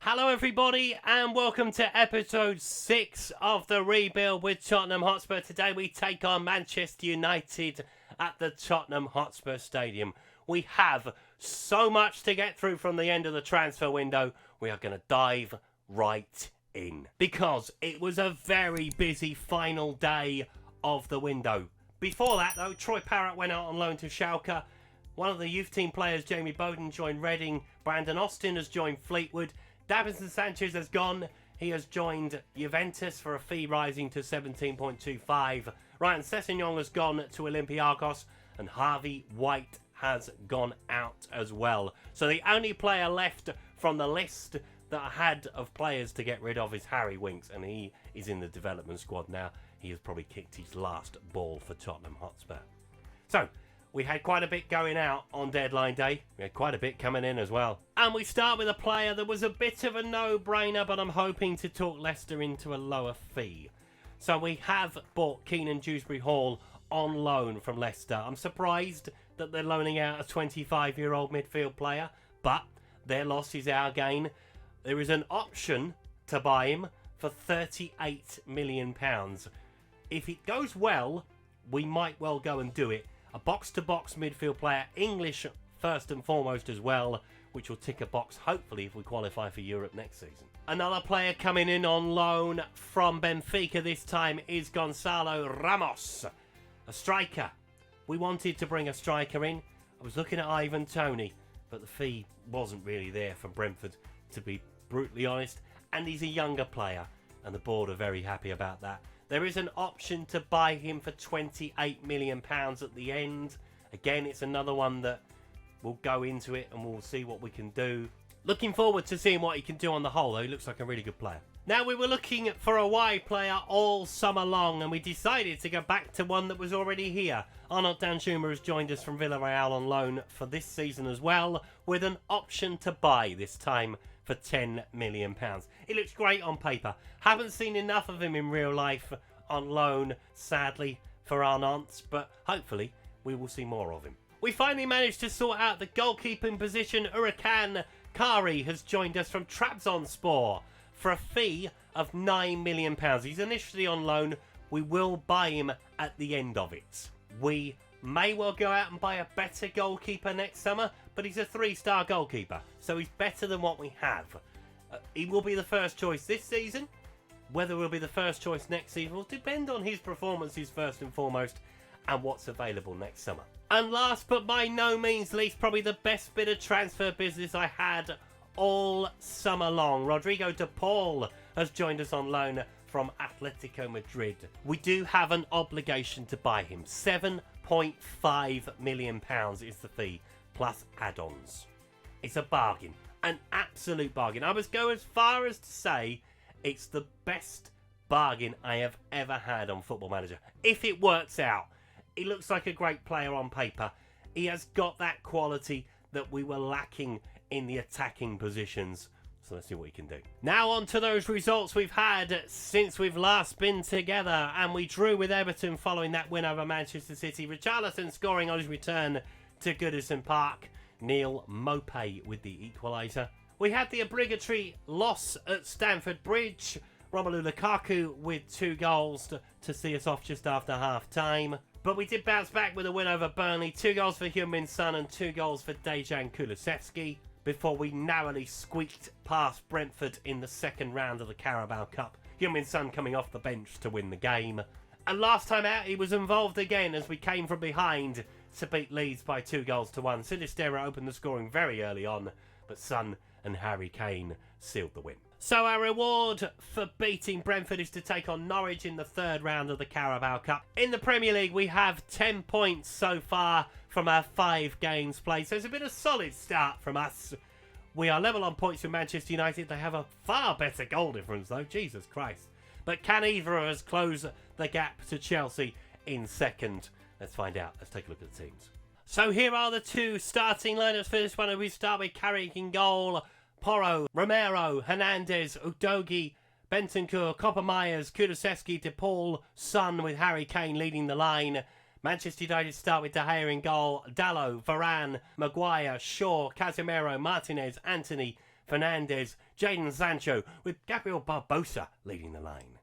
Hello everybody and welcome to episode 6 of the rebuild with Tottenham Hotspur. Today we take on Manchester United at the Tottenham Hotspur Stadium. We have so much to get through from the end of the transfer window. We are going to dive right in because it was a very busy final day of the window. Before that though, Troy Parrott went out on loan to Schalke. One of the youth team players, Jamie Bowden, joined Reading. Brandon Austin has joined Fleetwood. Davinson Sanchez has gone. He has joined Juventus for a fee rising to 17.25. Ryan Sessegnon has gone to Olympiacos. And Harvey White has gone out as well. So the only player left from the list that I had of players to get rid of is Harry Winks. And he is in the development squad now. He has probably kicked his last ball for Tottenham Hotspur. So we had quite a bit going out on deadline day. We had quite a bit coming in as well. And we start with a player that was a bit of a no-brainer, but I'm hoping to talk Leicester into a lower fee. So we have bought Keenan Dewsbury-Hall on loan from Leicester. I'm surprised that they're loaning out a 25-year-old midfield player, but their loss is our gain. There is an option to buy him for £38 million. If it goes well, we might well go and do it. A box-to-box midfield player, English first and foremost as well, which will tick a box, hopefully, if we qualify for Europe next season. Another player coming in on loan from Benfica this time is Gonzalo Ramos, a striker. We wanted to bring a striker in. I was looking at Ivan Toney, but the fee wasn't really there for Brentford, to be brutally honest. And he's a younger player, and the board are very happy about that. There is an option to buy him for £28 million at the end. Again, it's another one that we'll go into it and we'll see what we can do. Looking forward to seeing what he can do on the whole, though. He looks like a really good player. Now, we were looking for a wide player all summer long, and we decided to go back to one that was already here. Arnold Danjuma has joined us from Villarreal on loan for this season as well, with an option to buy this time for £10 million. It looks great on paper. Haven't seen enough of him in real life on loan, sadly, for our nonce, but hopefully we will see more of him. We finally managed to sort out the goalkeeping position. Huracan Kari has joined us from Trabzonspor for a fee of £9 million. He's initially on loan. We will buy him at the end of it. We may well go out and buy a better goalkeeper next summer, but he's a 3-star goalkeeper, so he's better than what we have. He will be the first choice this season. Whether he'll be the first choice next season will depend on his performances first and foremost and what's available next summer. And last but by no means least, probably the best bit of transfer business I had all summer long. Rodrigo de Paul has joined us on loan from Atletico Madrid. We do have an obligation to buy him. £7.5 million is the fee, plus add-ons. It's a bargain. An absolute bargain. I would go as far as to say it's the best bargain I have ever had on Football Manager. If it works out, he looks like a great player on paper. He has got that quality that we were lacking in the attacking positions. So let's see what he can do. Now on to those results we've had since we've last been together. And we drew with Everton following that win over Manchester City. Richarlison scoring on his return to Goodison Park. Neil Maupay with the equaliser. We had the obligatory loss at Stamford Bridge. Romelu Lukaku with 2 goals to see us off just after half-time. But we did bounce back with a win over Burnley. 2 goals for Heung-min Son and 2 goals for Dejan Kulusevski, before we narrowly squeaked past Brentford in the second round of the Carabao Cup. Heung-min Son coming off the bench to win the game. And last time out, he was involved again as we came from behind to beat Leeds by 2 goals to 1. Sinistera opened the scoring very early on, but Son and Harry Kane sealed the win. So our reward for beating Brentford is to take on Norwich in the 3rd round of the Carabao Cup. In the Premier League, we have 10 points so far from our 5 games played. So it's a bit of a solid start from us. We are level on points with Manchester United. They have a far better goal difference though. Jesus Christ. But can either of us close the gap to Chelsea in 2nd? Let's find out. Let's take a look at the teams. So here are the 2 starting lineups for this one. We start with Carrick in goal. Porro, Romero, Hernandez, Udogie, Bentancur, Copper Myers, Kulusevski, De Paul, Son with Harry Kane leading the line. Manchester United start with De Gea in goal, Dalot, Varane, Maguire, Shaw, Casemiro, Martinez, Anthony, Fernandes, Jadon Sancho, with Gabriel Barbosa leading the line.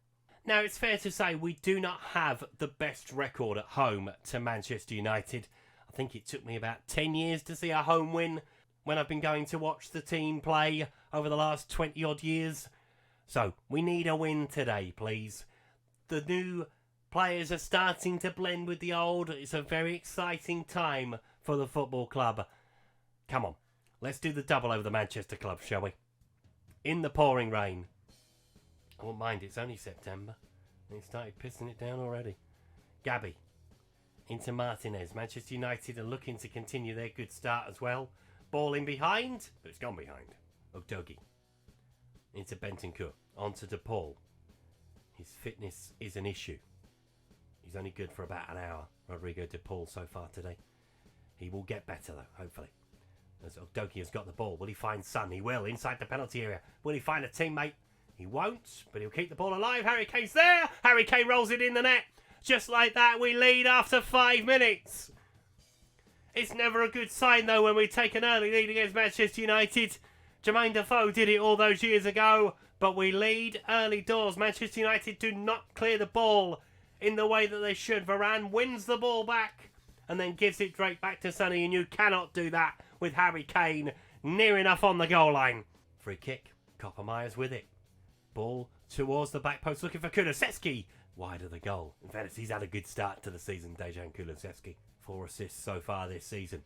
Now, it's fair to say we do not have the best record at home to Manchester United. I think it took me about 10 years to see a home win when I've been going to watch the team play over the last 20 odd years. So, we need a win today, please. The new players are starting to blend with the old. It's a very exciting time for the football club. Come on, let's do the double over the Manchester club, shall we? In the pouring rain. I won't mind, it's only September. They started pissing it down already. Gabby. Into Martinez. Manchester United are looking to continue their good start as well. Ball in behind, but it's gone behind. Ogdogi. Into Bentancur. Onto DePaul. His fitness is an issue. He's only good for about an hour, Rodrigo DePaul, so far today. He will get better, though, hopefully. As Ogdogi has got the ball. Will he find Son? He will, inside the penalty area. Will he find a teammate? He won't, but he'll keep the ball alive. Harry Kane's there. Harry Kane rolls it in the net. Just like that, we lead after 5 minutes. It's never a good sign, though, when we take an early lead against Manchester United. Jermaine Defoe did it all those years ago, but we lead early doors. Manchester United do not clear the ball in the way that they should. Varane wins the ball back and then gives it straight back to Sonny, and you cannot do that with Harry Kane near enough on the goal line. Free kick. Copper Myers with it. Ball towards the back post looking for Kulusevski. Wide of the goal. In fairness, he's had a good start to the season, Dejan Kulusevski. 4 assists so far this season.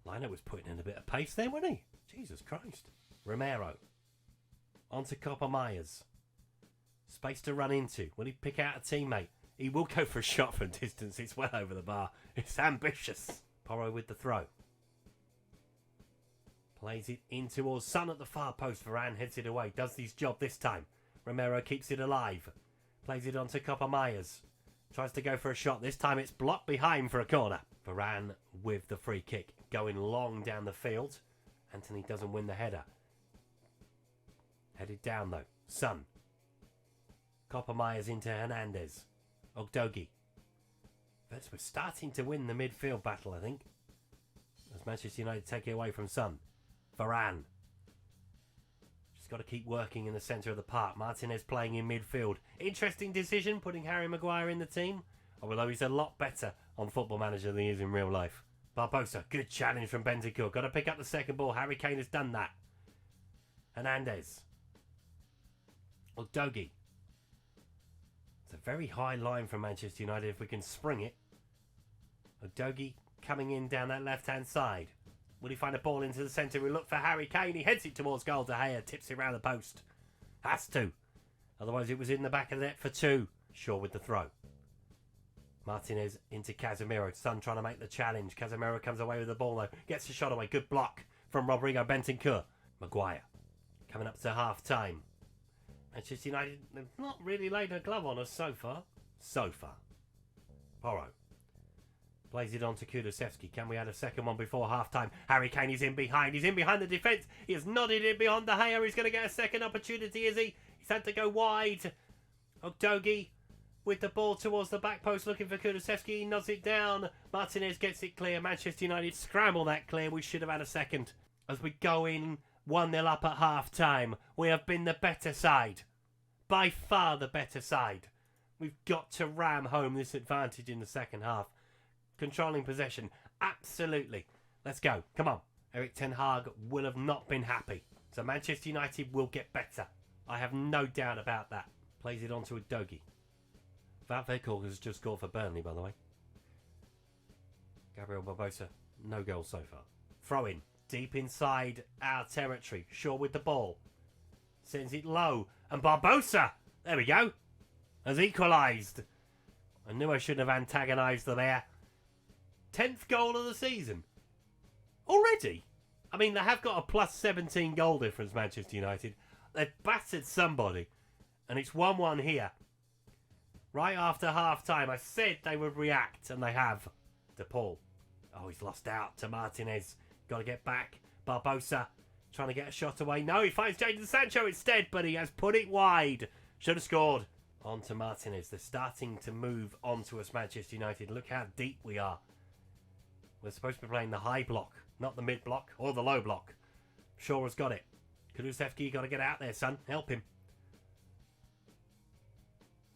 Lino was putting in a bit of pace there, wasn't he? Jesus Christ. Romero. On to Copper Myers. Space to run into. Will he pick out a teammate? He will go for a shot from distance. It's well over the bar. It's ambitious. Porro with the throw. Plays it in towards Son at the far post. Varane heads it away. Does his job this time. Romero keeps it alive. Plays it on to Copper Myers. Tries to go for a shot. This time it's blocked behind for a corner. Varane with the free kick. Going long down the field. Anthony doesn't win the header. Headed down though. Son. Copper Myers into Hernandez. Ogdogi. But we're starting to win the midfield battle, I think. As Manchester United take it away from Son. Varane. Just got to keep working in the centre of the park. Martinez playing in midfield. Interesting decision putting Harry Maguire in the team. Although he's a lot better on Football Manager than he is in real life. Barbosa. Good challenge from Bentancur. Got to pick up the second ball. Harry Kane has done that. Hernandez. Ogdogi. It's a very high line from Manchester United if we can spring it. Ogdogi coming in down that left-hand side. Will he find a ball into the centre? We look for Harry Kane. He heads it towards goal. De Gea tips it round the post. Has to. Otherwise it was in the back of the net for 2. Shaw with the throw. Martinez into Casemiro. Son trying to make the challenge. Casemiro comes away with the ball though. Gets the shot away. Good block from Rodrigo Bentancur. Maguire. Coming up to half time. Manchester United have not really laid a glove on us so far. Porro. Plays it on to Kulusevski. Can we add a second one before half-time? Harry Kane is in behind. He's in behind the defence. He has nodded it beyond De Gea. He's going to get a second opportunity, is he? He's had to go wide. Ogdogi with the ball towards the back post looking for Kulusevski. He nods it down. Martinez gets it clear. Manchester United scramble that clear. We should have had a second. As we go in 1-0 up at half-time. We have been the better side. By far the better side. We've got to ram home this advantage in the second half. Controlling possession. Absolutely. Let's go. Come on. Erik ten Hag will have not been happy. So Manchester United will get better. I have no doubt about that. Plays it on to Ogdogi. Van Veekel has just scored for Burnley, by the way. Gabriel Barbosa. No goal so far. Throw in. Deep inside our territory. Shaw with the ball. Sends it low. And Barbosa. There we go. Has equalised. I knew I shouldn't have antagonised them there. 10th goal of the season. Already? I mean, they have got a plus 17 goal difference, Manchester United. They've battered somebody. And it's 1-1 here. Right after half-time, I said they would react, and they have. DePaul. Oh, he's lost out to Martinez. Got to get back. Barbosa trying to get a shot away. No, he finds Jadon Sancho instead, but he has put it wide. Should have scored. On to Martinez. They're starting to move on to us, Manchester United. Look how deep we are. We're supposed to be playing the high block, not the mid block or the low block. Shaw has got it. Kulusevski, got to get out there, son. Help him.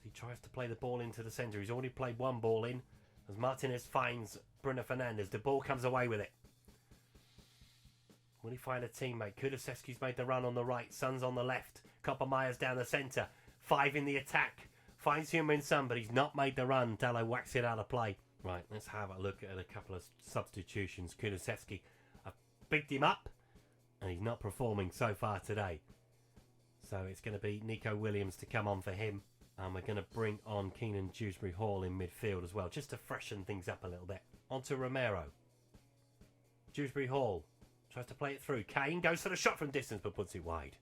He tries to play the ball into the centre. He's already played one ball in. As Martinez finds Bruno Fernandes, the ball comes away with it. Will he find a teammate? Kulusevski's made the run on the right. Son's on the left. Koppermeyer's down the centre. 5 in the attack. Finds Heung-min Son, but he's not made the run. Dalot whacks it out of play. Right, let's have a look at a couple of substitutions. Kulusevski, I've bigged him up, and he's not performing so far today. So it's going to be Nico Williams to come on for him. And we're going to bring on Keenan Dewsbury-Hall in midfield as well, just to freshen things up a little bit. On to Romero. Dewsbury-Hall tries to play it through. Kane goes for the shot from distance, but puts it wide.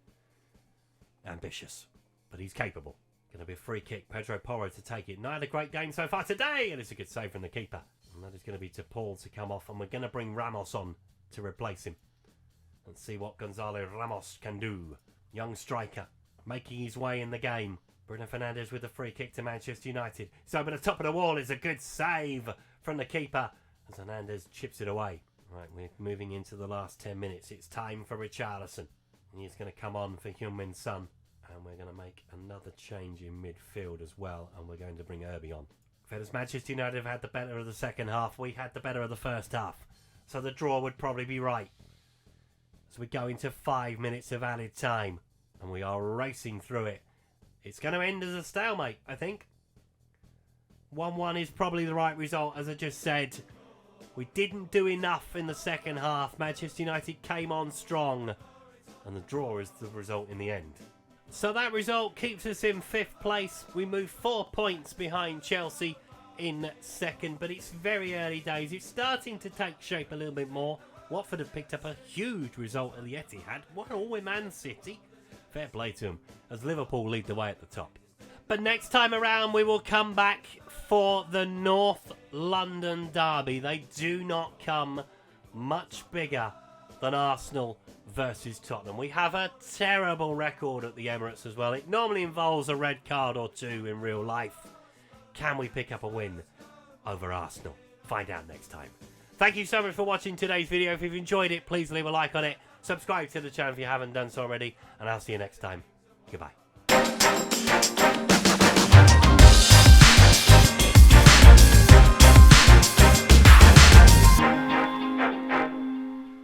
Ambitious, but he's capable. Going to be a free kick. Pedro Porro to take it. Not had a great game so far today, and it's a good save from the keeper. And that is going to be to Paul to come off, and we're going to bring Ramos on to replace him. And see what Gonzalo Ramos can do. Young striker, making his way in the game. Bruno Fernandes with a free kick to Manchester United. It's over the top of the wall. It's a good save from the keeper as Hernandez chips it away. Right, we're moving into the last 10 minutes. It's time for Richarlison. And he's going to come on for Heung-min Son. And we're going to make another change in midfield as well. And we're going to bring Irby on. Whereas Manchester United have had the better of the second half, we had the better of the first half. So the draw would probably be right. So we go into 5 minutes of added time. And we are racing through it. It's going to end as a stalemate, I think. 1-1 is probably the right result, as I just said. We didn't do enough in the second half. Manchester United came on strong. And the draw is the result in the end. So that result keeps us in 5th place. We move 4 points behind Chelsea in second. But it's very early days. It's starting to take shape a little bit more. Watford have picked up a huge result at the Etihad. What all with Man City. Fair play to them, as Liverpool lead the way at the top. But next time around, we will come back for the North London derby. They do not come much bigger than Arsenal versus Tottenham. We have a terrible record at the Emirates as well. It normally involves a red card or 2 in real life. Can we pick up a win over Arsenal? Find out next time. Thank you so much for watching today's video. If you've enjoyed it, please leave a like on it. Subscribe to the channel if you haven't done so already, and I'll see you next time. Goodbye.